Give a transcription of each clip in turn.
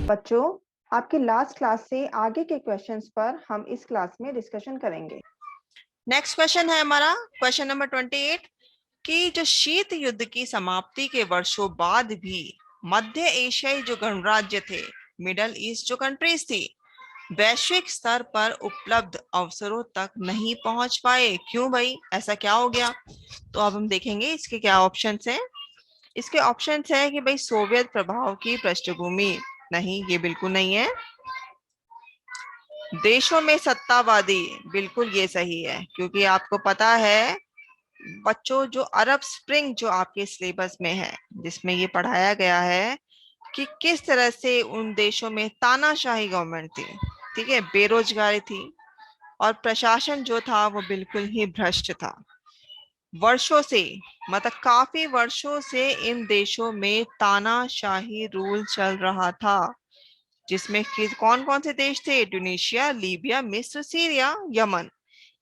बच्चों, आपकी last class से आगे के क्वेश्चंस पर हम इस क्लास में डिस्कशन करेंगे। नेक्स्ट क्वेश्चन है हमारा क्वेश्चन नंबर 28 कि जो शीत युद्ध की समाप्ति के वर्षों बाद भी मध्य एशियाई जो गणराज्य थे, मिडल ईस्ट जो कंट्रीज थी, वैश्विक स्तर पर उपलब्ध अवसरों तक नहीं पहुंच पाए। क्यों भाई, ऐसा क्या हो गया? तो अब हम देखेंगे इसके क्या ऑप्शंस हैं। इसके ऑप्शंस है कि भाई सोवियत प्रभाव की पृष्ठभूमि, नहीं ये बिल्कुल नहीं है। देशों में सत्तावादी, बिल्कुल ये सही है, क्योंकि आपको पता है बच्चों जो अरब स्प्रिंग जो आपके सिलेबस में है, जिसमें ये पढ़ाया गया है कि किस तरह से उन देशों में तानाशाही गवर्नमेंट थी, ठीक है, बेरोजगारी थी और प्रशासन जो था वो बिल्कुल ही भ्रष्ट था। वर्षों से, मतलब काफी वर्षों से इन देशों में तानाशाही रूल चल रहा था, जिसमें कौन कौन से देश थे? ट्यूनीशिया, लीबिया, मिस्र, सीरिया, यमन,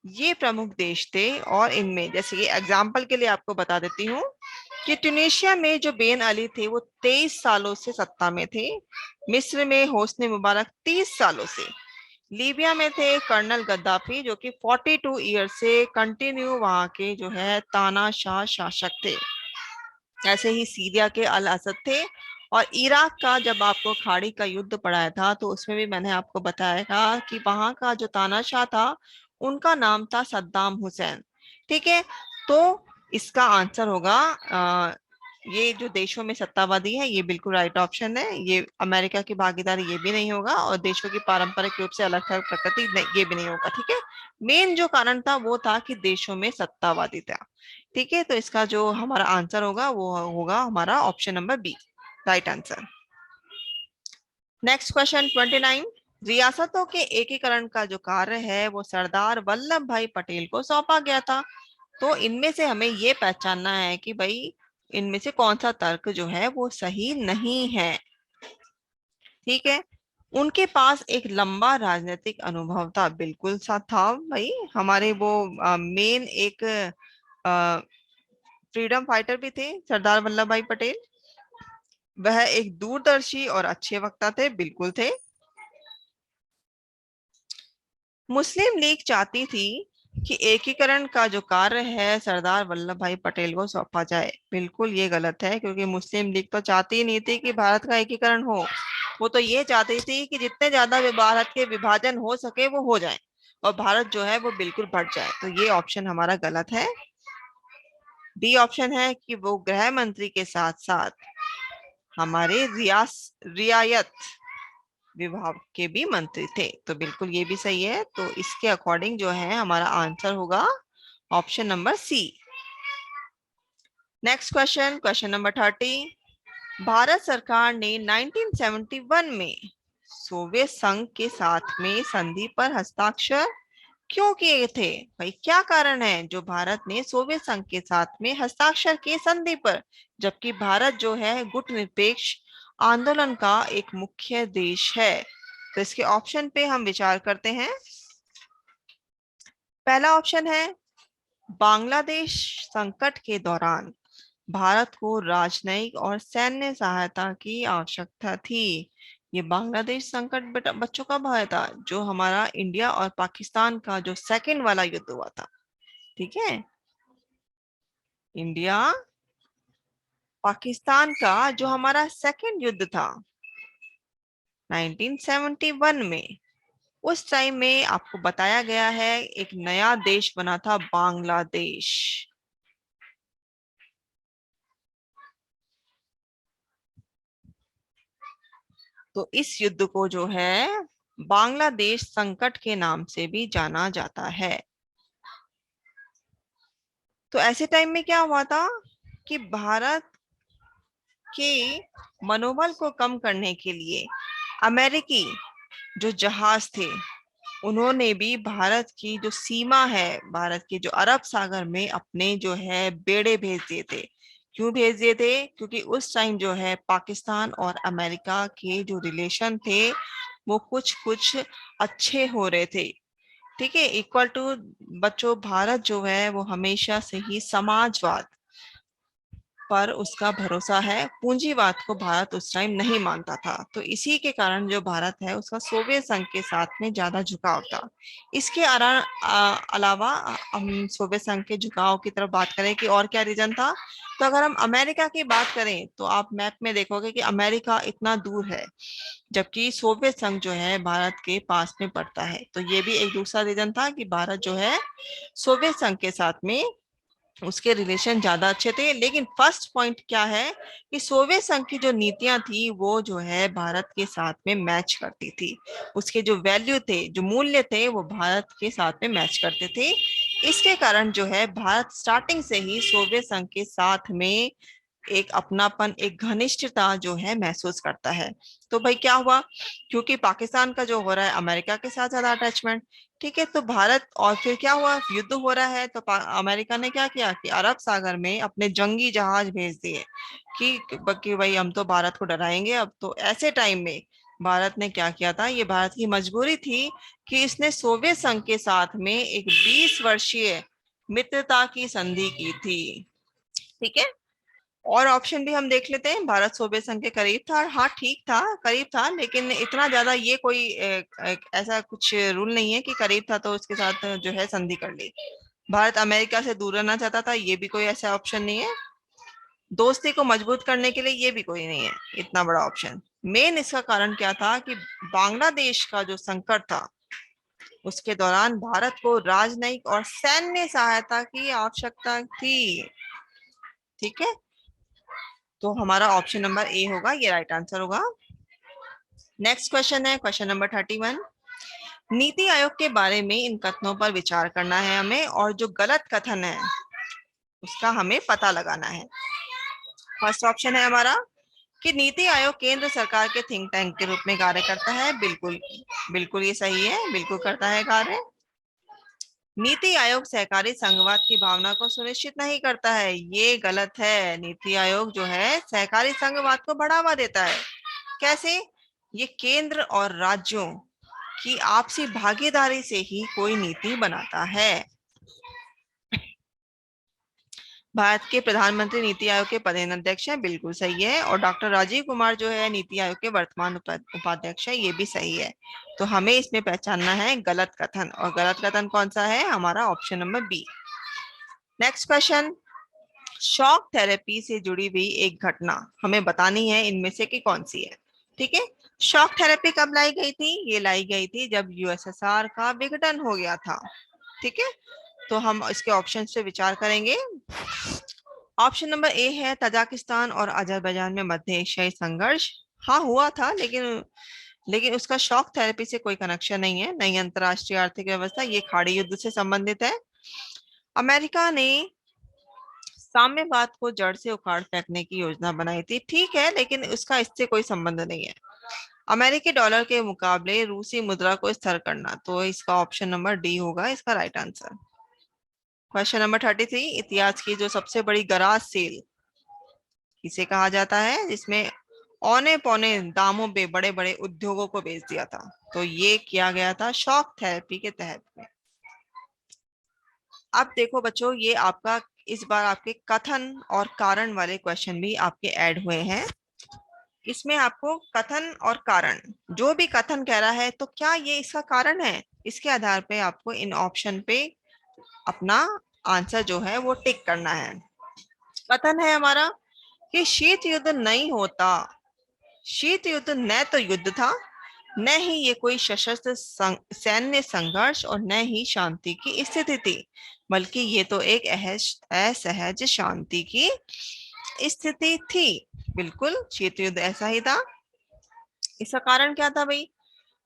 ये प्रमुख देश थे। और इनमें जैसे कि एग्जाम्पल के लिए आपको बता देती हूँ कि ट्यूनीशिया में जो बेन अली थे वो 23 सालों से सत्ता में थे। मिस्र में होस्नी मुबारक 30 सालों से। लीबिया में थे कर्नल गद्दाफी जो कि 42 ईयर से कंटिन्यू वहां के जो है तानाशाह शासक थे। ऐसे ही सीरिया के अल असद थे। और इराक का जब आपको खाड़ी का युद्ध पढ़ाया था तो उसमें भी मैंने आपको बताया था कि वहां का जो तानाशाह था उनका नाम था सद्दाम हुसैन। ठीक है, तो इसका आंसर होगा ये जो देशों में सत्तावादी है, ये बिल्कुल राइट ऑप्शन है। ये अमेरिका की भागीदारी ये भी नहीं होगा, और देशों की पारंपरिक रूप से अलग थलग प्रकृति ये भी नहीं होगा। ठीक है, मेन जो कारण था वो था कि देशों में सत्तावादी था। ठीक है, तो इसका जो हमारा आंसर होगा वो होगा हमारा option number B, right answer. Next question 29, रियासतों के एकीकरण का जो कार्य है वो सरदार वल्लभ भाई पटेल को सौंपा गया था। तो इनमें से हमें ये पहचानना है कि भाई इनमें से कौन सा तर्क जो है वो सही नहीं है। ठीक है, उनके पास एक लंबा राजनीतिक अनुभव था, बिल्कुल सा था भाई। हमारे वो मेन एक फ्रीडम फाइटर भी थे सरदार वल्लभ भाई पटेल। वह एक दूरदर्शी और अच्छे वक्ता थे, बिल्कुल थे। मुस्लिम लीग चाहती थी कि एकीकरण का जो कार्य है सरदार वल्लभ भाई पटेल को सौंपा जाए, बिल्कुल ये गलत है, क्योंकि मुस्लिम लीग तो चाहती ही नहीं थी कि भारत का एकीकरण हो। वो तो ये चाहती थी कि जितने ज्यादा भारत के विभाजन हो सके वो हो जाए और भारत जो है वो बिल्कुल बढ़ जाए। तो ये ऑप्शन हमारा गलत है। डी ऑप्शन है कि वो गृह मंत्री के साथ साथ हमारे रियायत विभाग के भी मंत्री थे, तो बिल्कुल ये भी सही है। तो इसके अकॉर्डिंग जो है हमारा आंसर होगा option number C. Next question, question number 30, भारत सरकार ने 1971 में सोवियत संघ के साथ में संधि पर हस्ताक्षर क्यों किए थे? भाई क्या कारण है जो भारत ने सोवियत संघ के साथ में हस्ताक्षर किए संधि पर, जबकि भारत जो है गुटनिरपेक्ष आंदोलन का एक मुख्य देश है? तो इसके ऑप्शन पे हम विचार करते हैं। पहला ऑप्शन है बांग्लादेश संकट के दौरान भारत को राजनयिक और सैन्य सहायता की आवश्यकता थी। ये बांग्लादेश संकट बच्चों कब आया था? जो हमारा इंडिया और पाकिस्तान का जो सेकंड वाला युद्ध हुआ था। ठीक है, इंडिया पाकिस्तान का जो हमारा सेकंड युद्ध था 1971 में, उस टाइम में आपको बताया गया है एक नया देश बना था बांग्लादेश। तो इस युद्ध को जो है बांग्लादेश संकट के नाम से भी जाना जाता है। तो ऐसे टाइम में क्या हुआ था कि भारत के मनोबल को कम करने के लिए अमेरिकी जो जहाज थे उन्होंने भी भारत की जो सीमा है, भारत के जो अरब सागर में अपने जो है बेड़े भेज दिए थे। क्यों भेज दिए थे? क्योंकि उस टाइम जो है पाकिस्तान और अमेरिका के जो रिलेशन थे वो कुछ कुछ अच्छे हो रहे थे। ठीक है, इक्वल टू बच्चों, भारत जो है वो हमेशा से ही समाजवाद पर उसका भरोसा है। पूंजीवाद को भारत उस टाइम नहीं मानता था, तो इसी के कारण जो भारत है उसका सोवियत संघ के साथ में ज्यादा झुकाव था। इसके अलावा हम सोवियत संघ के झुकाव की तरफ बात करें कि और क्या रीजन था, तो अगर हम अमेरिका की बात करें तो आप मैप में देखोगे कि अमेरिका इतना दूर है, जबकि सोवियत संघ जो है भारत के पास में पड़ता है। तो ये भी एक दूसरा रीजन था कि भारत जो है सोवियत संघ के साथ में उसके रिलेशन ज्यादा अच्छे थे। लेकिन फर्स्ट पॉइंट क्या है कि सोवियत संघ की जो नीतियां थी वो जो है भारत के साथ में मैच करती थी। उसके जो वैल्यू थे, जो मूल्य थे, वो भारत के साथ में मैच करते थे। इसके कारण जो है भारत स्टार्टिंग से ही सोवियत संघ के साथ में एक अपनापन, एक घनिष्ठता जो है महसूस करता है। तो भाई क्या हुआ, क्योंकि पाकिस्तान का जो हो रहा है अमेरिका के साथ ज्यादा अटैचमेंट, ठीक है, तो भारत, और फिर क्या हुआ, युद्ध हो रहा है, तो अमेरिका ने क्या किया कि अरब सागर में अपने जंगी जहाज भेज दिए कि भाई हम तो भारत को डराएंगे। अब तो ऐसे टाइम में भारत ने क्या किया था, ये भारत की मजबूरी थी कि इसने सोवियत संघ के साथ में एक 20 वर्षीय मित्रता की संधि की थी। ठीक है, और ऑप्शन भी हम देख लेते हैं। भारत सोवियत संघ के करीब था, हाँ ठीक था, करीब था, लेकिन इतना ज्यादा ये कोई ऐसा कुछ रूल नहीं है कि करीब था तो उसके साथ जो है संधि कर ली। भारत अमेरिका से दूर रहना चाहता था, ये भी कोई ऐसा ऑप्शन नहीं है। दोस्ती को मजबूत करने के लिए ये भी कोई नहीं है इतना बड़ा ऑप्शन। मेन इसका कारण क्या था कि बांग्लादेश का जो संकट था उसके दौरान भारत को राजनयिक और सैन्य सहायता की आवश्यकता थी। ठीक है, तो हमारा ऑप्शन नंबर ए होगा, ये राइट आंसर होगा। नेक्स्ट क्वेश्चन है क्वेश्चन नंबर 31। नीति आयोग के बारे में इन कथनों पर विचार करना है हमें, और जो गलत कथन है उसका हमें पता लगाना है। फर्स्ट ऑप्शन है हमारा कि नीति आयोग केंद्र सरकार के थिंक टैंक के रूप में कार्य करता है। बिल्कुल, बिल्कुल ये सही है, बिल्कुल करता है कार्य। नीति आयोग सहकारी संघवाद की भावना को सुनिश्चित नहीं करता है, ये गलत है। नीति आयोग जो है सहकारी संघवाद को बढ़ावा देता है। कैसे? ये केंद्र और राज्यों की आपसी भागीदारी से ही कोई नीति बनाता है। भारत के प्रधानमंत्री नीति आयोग के पदेन अध्यक्ष हैं, बिल्कुल सही है। और डॉक्टर राजीव कुमार जो है नीति आयोग के वर्तमान उपाध्यक्ष है, ये भी सही है। तो हमें इसमें पहचानना है गलत कथन, और गलत कथन कौन सा है, हमारा option number B. Next question, shock therapy से जुड़ी हुई एक घटना हमें बतानी है, इनमें से कि कौन सी है। ठीक है, शॉक थेरेपी कब लाई गई थी? ये लाई गई थी जब यूएसएसआर का विघटन हो गया था। ठीक है, तो हम इसके ऑप्शन से विचार करेंगे। ऑप्शन नंबर ए है तजाकिस्तान और अजरबैजान में मध्य एशियाई संघर्ष। हाँ हुआ था, लेकिन उसका शॉक थेरेपी से कोई कनेक्शन नहीं है। नई अंतरराष्ट्रीय आर्थिक व्यवस्था, ये खाड़ी युद्ध से संबंधित है। अमेरिका ने साम्यवाद को जड़ से उखाड़ फेंकने की योजना बनाई थी, ठीक है, लेकिन उसका इससे कोई संबंध नहीं है। अमेरिकी डॉलर के मुकाबले रूसी मुद्रा को स्थिर करना, तो इसका ऑप्शन नंबर डी होगा इसका राइट आंसर। क्वेश्चन नंबर 33, इतिहास की जो सबसे बड़ी गराज सेल किसे कहा जाता है, जिसमें औने पौने दामों पे बड़े बड़े उद्योगों को बेच दिया था? तो ये किया गया था शॉक थेरेपी के तहत में। अब देखो बच्चों, ये आपका इस बार आपके कथन और कारण वाले क्वेश्चन भी आपके ऐड हुए हैं। इसमें आपको कथन और कारण, जो भी कथन कह रहा है तो क्या ये इसका कारण है, इसके आधार पे आपको इन ऑप्शन पे अपना आंसर जो है वो टिक करना है। कथन है हमारा कि शीत युद्ध नहीं होता, शीत युद्ध न तो युद्ध था, न ही ये कोई सशस्त्र सैन्य संघर्ष, और न ही शांति की स्थिति थी, बल्कि ये तो एक असहज शांति की स्थिति थी। बिल्कुल, शीत युद्ध ऐसा ही था। इसका कारण क्या था भाई?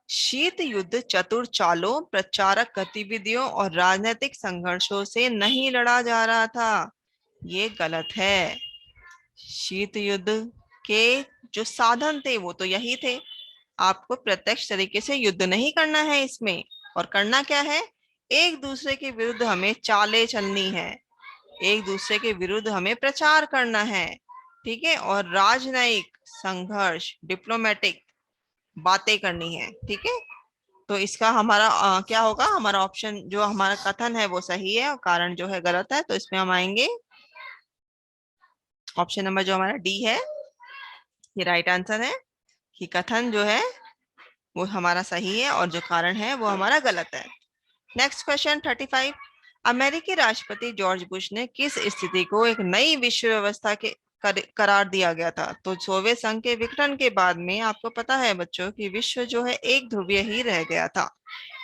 शीत युद्ध चतुर चालों, प्रचारक गतिविधियों और राजनीतिक संघर्षों से नहीं लड़ा जा रहा था, ये गलत है। शीत युद्ध के जो साधन थे वो तो यही थे, आपको प्रत्यक्ष तरीके से युद्ध नहीं करना है इसमें, और करना क्या है, एक दूसरे के विरुद्ध हमें चालें चलनी है, एक दूसरे के विरुद्ध हमें प्रचार करना है। ठीक है, और राजनयिक संघर्ष, डिप्लोमेटिक बातें करनी है। ठीक है, तो इसका हमारा क्या होगा, हमारा ऑप्शन जो हमारा कथन है वो सही है और कारण जो है गलत है, तो इसमें हम आएंगे ऑप्शन नंबर जो हमारा डी है ये राइट आंसर है कि कथन जो है वो हमारा सही है और जो कारण है वो हमारा गलत है। Next question 35। अमेरिकी राष्ट्रपति जॉर्ज बुश ने किस स्थिति को एक नई विश्व व्यवस्था के करार दिया गया था? तो सोवियत संघ के विघटन के बाद में आपको पता है बच्चों कि विश्व जो है एक ध्रुवीय ही रह गया था।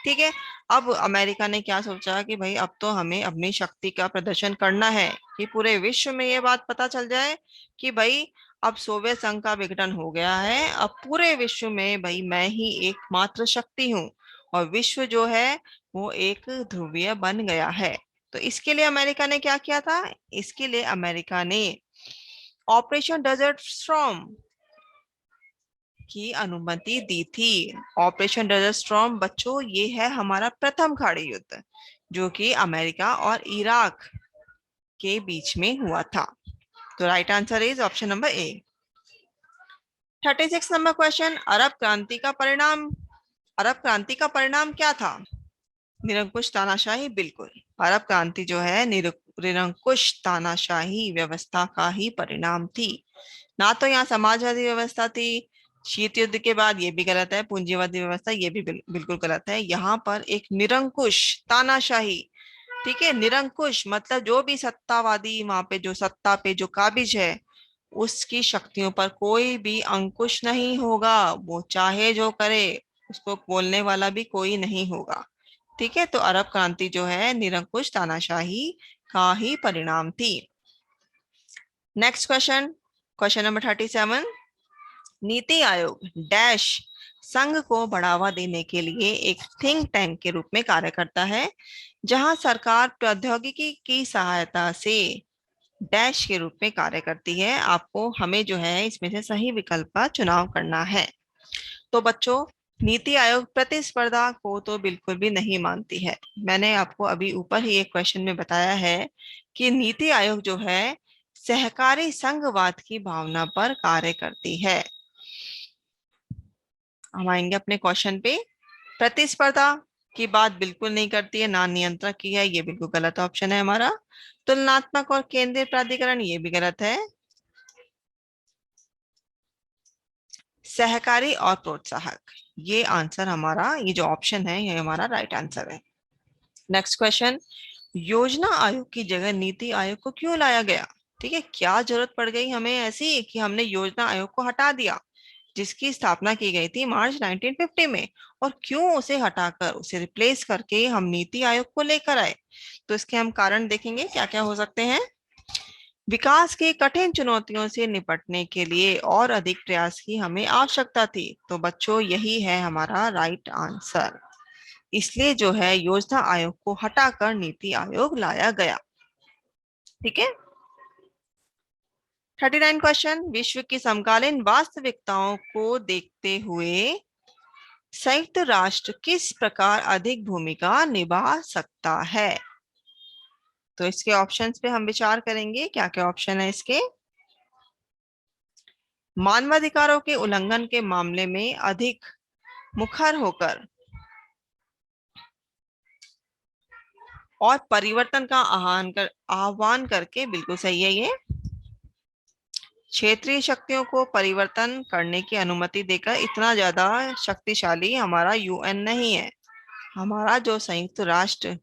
ठीक है, अब अमेरिका ने क्या सोचा कि भाई अब तो हमें अपनी शक्ति का प्रदर्शन करना है कि पूरे विश्व में ये बात पता चल जाए कि भाई अब सोवियत संघ का विघटन हो गया है, अब पूरे विश्व में भाई मैं ही एकमात्र शक्ति हूँ और विश्व जो है वो एक ध्रुवीय बन गया है। तो इसके लिए अमेरिका ने क्या किया था? इसके लिए अमेरिका ने ऑपरेशन डेजर्ट स्टॉर्म की अनुमति दी थी। ऑपरेशन डेजर्ट स्टॉर्म बच्चों ये है हमारा प्रथम खाड़ी युद्ध जो कि अमेरिका और इराक के बीच में हुआ था। तो right answer is option number A. 36 नंबर क्वेश्चन। अरब क्रांति का परिणाम क्या था? निरंकुश तानाशाही। बिल्कुल, अरब क्रांति जो है निरंकुश तानाशाही व्यवस्था का ही परिणाम थी। ना तो यहाँ समाजवादी व्यवस्था थी, शीत युद्ध के बाद ये भी गलत है, पूंजीवादी व्यवस्था ये भी बिल्कुल गलत है। यहाँ पर एक निरंकुश तानाशाही, ठीक है, निरंकुश मतलब जो भी सत्तावादी वहां पे जो सत्ता पे जो काबिज है उसकी शक्तियों पर कोई भी अंकुश नहीं होगा, वो चाहे जो करे उसको बोलने वाला भी कोई नहीं होगा। ठीक है, तो अरब क्रांति जो है निरंकुश तानाशाही का ही परिणाम थी। Next question, question number 37। NITI Aayog dash संघ को बढ़ावा देने के लिए एक थिंक टैंक के रूप में कार्य करता है जहां सरकार प्रौद्योगिकी की सहायता से डैश के रूप में कार्य करती है। आपको हमें जो है इसमें से सही विकल्प का चुनाव करना है। तो बच्चों नीति आयोग प्रतिस्पर्धा को तो बिल्कुल भी नहीं मानती है। मैंने आपको अभी ऊपर ही एक क्वेश्चन में बताया है कि नीति आयोग जो है सहकारी संघवाद की भावना पर कार्य करती है। हम आएंगे अपने क्वेश्चन पे। प्रतिस्पर्धा की बात बिल्कुल नहीं करती है, ना नियंत्रक की है, ये बिल्कुल गलत ऑप्शन है हमारा। तुलनात्मक और केंद्रीय प्राधिकरण ये भी गलत है। सहकारी और प्रोत्साहक ये आंसर हमारा, ये जो ऑप्शन है ये हमारा राइट आंसर है। Next question. योजना आयोग की जगह नीति आयोग को क्यों लाया गया? ठीक है, क्या जरूरत पड़ गई हमें ऐसी कि हमने योजना आयोग को हटा दिया जिसकी स्थापना की गई थी मार्च 1950 में, और क्यों उसे हटाकर उसे रिप्लेस करके हम नीति आयोग को लेकर आए? तो इसके हम कारण देखेंगे क्या क्या हो सकते हैं। विकास की कठिन चुनौतियों से निपटने के लिए और अधिक प्रयास की हमें आवश्यकता थी। तो बच्चों यही है हमारा राइट आंसर, इसलिए जो है योजना आयोग को हटाकर नीति आयोग लाया गया। ठीक है। 39 क्वेश्चन। विश्व की समकालीन वास्तविकताओं को देखते हुए संयुक्त राष्ट्र किस प्रकार अधिक भूमिका निभा सकता है? तो इसके ऑप्शंस पे हम विचार करेंगे। क्या क्या ऑप्शन है इसके? मानवाधिकारों के उल्लंघन के मामले में अधिक मुखर होकर और परिवर्तन का आह्वान करके, बिल्कुल सही है ये। क्षेत्रीय शक्तियों को परिवर्तन करने की अनुमति देकर, इतना ज्यादा शक्तिशाली हमारा यूएन नहीं है, हमारा जो संयुक्त राष्ट्र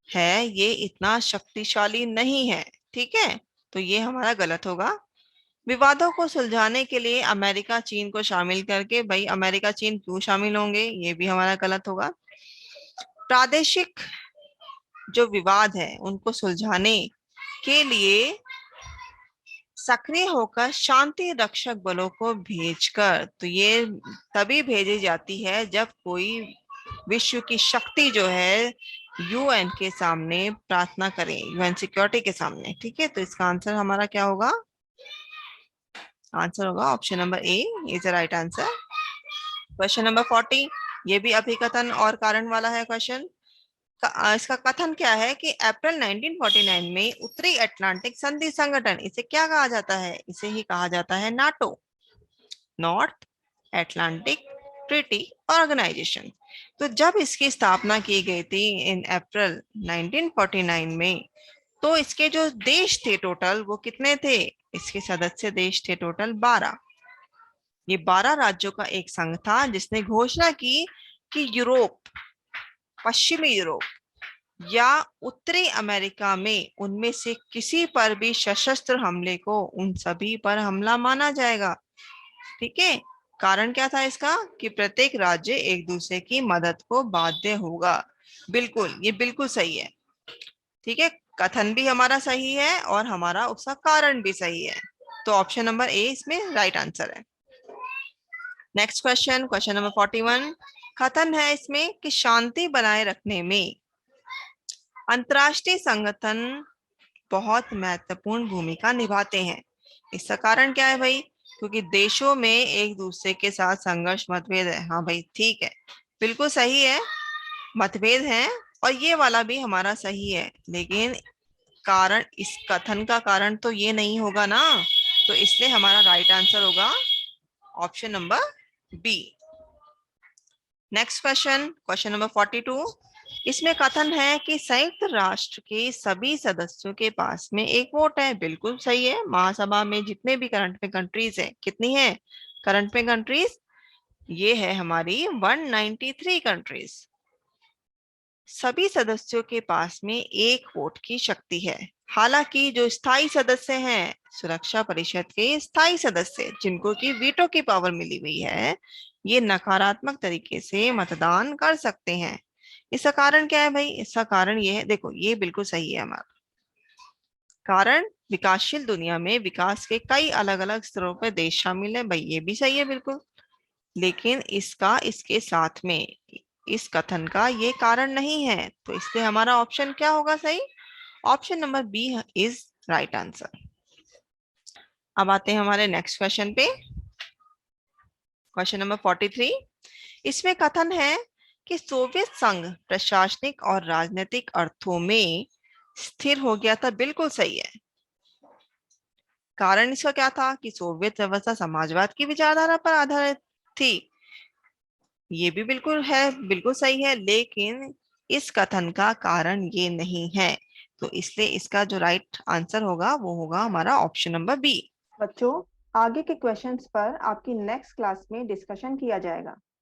है ये इतना शक्तिशाली नहीं है। ठीक है, तो ये हमारा गलत होगा। विवादों को सुलझाने के लिए अमेरिका चीन को शामिल करके, भाई अमेरिका चीन क्यों शामिल होंगे, ये भी हमारा गलत होगा। प्रादेशिक जो विवाद है उनको सुलझाने के लिए सक्रिय होकर शांति रक्षक बलों को भेजकर, तो ये तभी भेजी जाती है जब कोई विश्व की शक्ति जो है यूएन के सामने प्रार्थना करे, यूएन सिक्योरिटी के सामने। ठीक है, तो इसका आंसर हमारा क्या होगा? आंसर होगा option number A is the right answer. Question number 40, ये भी अभिकथन और कारण वाला है क्वेश्चन। इसका कथन क्या है कि अप्रैल 1949 में उत्तरी अटलांटिक संधि संगठन, इसे क्या कहा जाता है? इसे ही कहा जाता है NATO, North Atlantic Treaty Organisation. तो जब इसकी स्थापना की गई थी इन अप्रैल 1949 में, तो इसके जो देश थे टोटल वो कितने थे? इसके सदस्य देश थे टोटल 12। ये 12 राज्यों का एक संघ था जिसने घोषणा की कि यूरोप, पश्चिमी यूरोप या उत्तरी अमेरिका में उनमें से किसी पर भी सशस्त्र हमले को उन सभी पर हमला माना जाएगा। ठीक है, कारण क्या था इसका कि प्रत्येक राज्य एक दूसरे की मदद को बाध्य होगा। बिल्कुल, ये बिल्कुल सही है। ठीक है, कथन भी हमारा सही है और हमारा उसका कारण भी सही है। तो ऑप्शन नंबर ए इसमें राइट आंसर है। Next question, question number 41। कथन है इसमें कि शांति बनाए रखने में अंतर्राष्ट्रीय संगठन बहुत महत्वपूर्ण भूमिका निभाते हैं। इसका कारण क्या है भाई? क्योंकि देशों में एक दूसरे के साथ संघर्ष मतभेद है। हाँ भाई, ठीक है, बिल्कुल सही है, मतभेद है और ये वाला भी हमारा सही है, लेकिन कारण, इस कथन का कारण तो ये नहीं होगा ना, तो इसलिए हमारा राइट आंसर होगा option number B. Next question, question number 42। इसमें कथन है कि संयुक्त राष्ट्र के सभी सदस्यों के पास में एक वोट है। बिल्कुल सही है, महासभा में जितने भी करंट में कंट्रीज है, कितनी है करंट में कंट्रीज? ये है हमारी 193 कंट्रीज। सभी सदस्यों के पास में एक वोट की शक्ति है। हालांकि जो स्थायी सदस्य हैं, सुरक्षा परिषद के स्थायी सदस्य जिनको की वीटो की पावर मिली हुई है, ये नकारात्मक तरीके से मतदान कर सकते हैं। इसका कारण क्या है भाई? इसका कारण ये है, देखो ये बिल्कुल सही है हमारा कारण, विकासशील दुनिया में विकास के कई अलग अलग स्तरों पर देश शामिल है। भाई ये भी सही है बिल्कुल, लेकिन इसका इसके साथ में इस कथन का ये कारण नहीं है, तो इसलिए हमारा ऑप्शन क्या होगा सही? Option number B is right answer. अब आते हैं हमारे नेक्स्ट क्वेश्चन पे, क्वेश्चन नंबर 43। इसमें कथन है कि सोवियत संघ प्रशासनिक और राजनीतिक अर्थों में स्थिर हो गया था। बिल्कुल सही है, कारण इसका क्या था कि सोवियत व्यवस्था समाजवाद की विचारधारा पर आधारित थी। ये भी बिल्कुल है, बिल्कुल सही है, लेकिन इस कथन का कारण ये नहीं है, तो इसलिए इसका जो राइट आंसर होगा वो होगा हमारा ऑप्शन नंबर बी। बच्चों, आगे के क्वेश्चंस पर आपकी नेक्स्ट क्लास में डिस्कशन किया जाएगा।